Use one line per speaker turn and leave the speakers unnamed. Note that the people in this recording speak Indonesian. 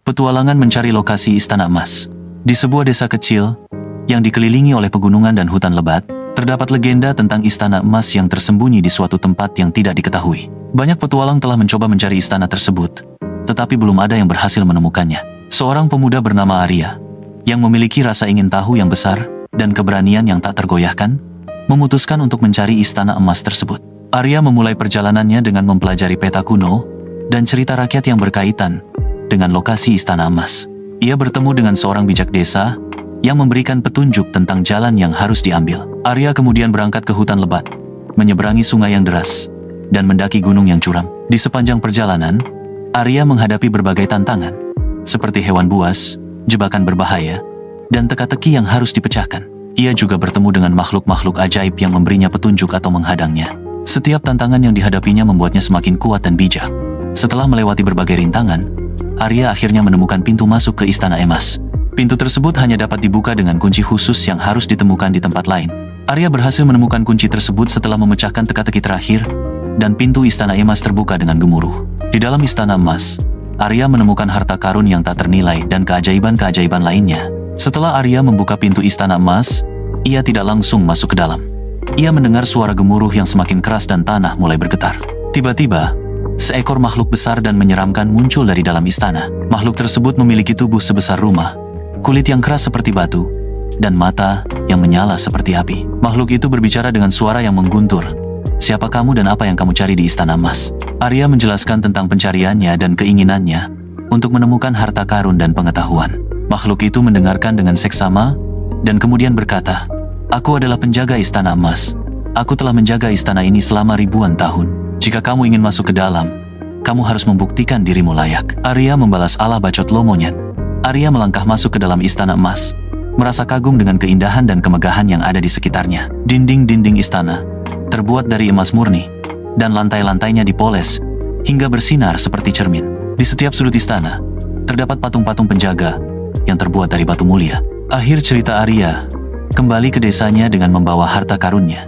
Petualangan mencari lokasi Istana Emas. Di sebuah desa kecil, yang dikelilingi oleh pegunungan dan hutan lebat, terdapat legenda tentang Istana Emas yang tersembunyi di suatu tempat yang tidak diketahui. Banyak petualang telah mencoba mencari istana tersebut, tetapi belum ada yang berhasil menemukannya. Seorang pemuda bernama Arya, yang memiliki rasa ingin tahu yang besar dan keberanian yang tak tergoyahkan, memutuskan untuk mencari Istana Emas tersebut. Arya memulai perjalanannya dengan mempelajari peta kuno dan cerita rakyat yang berkaitan dengan lokasi Istana Emas. Ia bertemu dengan seorang bijak desa yang memberikan petunjuk tentang jalan yang harus diambil. Arya kemudian berangkat ke hutan lebat, menyeberangi sungai yang deras, dan mendaki gunung yang curam. Di sepanjang perjalanan, Arya menghadapi berbagai tantangan, seperti hewan buas, jebakan berbahaya, dan teka-teki yang harus dipecahkan. Ia juga bertemu dengan makhluk-makhluk ajaib yang memberinya petunjuk atau menghadangnya. Setiap tantangan yang dihadapinya membuatnya semakin kuat dan bijak. Setelah melewati berbagai rintangan, Arya akhirnya menemukan pintu masuk ke Istana Emas. Pintu tersebut hanya dapat dibuka dengan kunci khusus yang harus ditemukan di tempat lain. Arya berhasil menemukan kunci tersebut setelah memecahkan teka-teki terakhir, dan pintu Istana Emas terbuka dengan gemuruh. Di dalam Istana Emas, Arya menemukan harta karun yang tak ternilai dan keajaiban-keajaiban lainnya. Setelah Arya membuka pintu Istana Emas, ia tidak langsung masuk ke dalam. Ia mendengar suara gemuruh yang semakin keras dan tanah mulai bergetar. Tiba-tiba, seekor makhluk besar dan menyeramkan muncul dari dalam istana. Makhluk tersebut memiliki tubuh sebesar rumah, kulit yang keras seperti batu, dan mata yang menyala seperti api. Makhluk itu berbicara dengan suara yang mengguntur. "Siapa kamu dan apa yang kamu cari di Istana Emas?" Arya menjelaskan tentang pencariannya dan keinginannya untuk menemukan harta karun dan pengetahuan. Makhluk itu mendengarkan dengan seksama dan kemudian berkata, "Aku adalah penjaga Istana Emas. Aku telah menjaga istana ini selama ribuan tahun. Jika kamu ingin masuk ke dalam, kamu harus membuktikan dirimu layak." Arya membalas ala bacot lo monyet. Arya melangkah masuk ke dalam Istana Emas, merasa kagum dengan keindahan dan kemegahan yang ada di sekitarnya. Dinding-dinding istana terbuat dari emas murni, dan lantai-lantainya dipoles hingga bersinar seperti cermin. Di setiap sudut istana, terdapat patung-patung penjaga yang terbuat dari batu mulia. Akhir cerita Arya kembali ke desanya dengan membawa harta karunnya.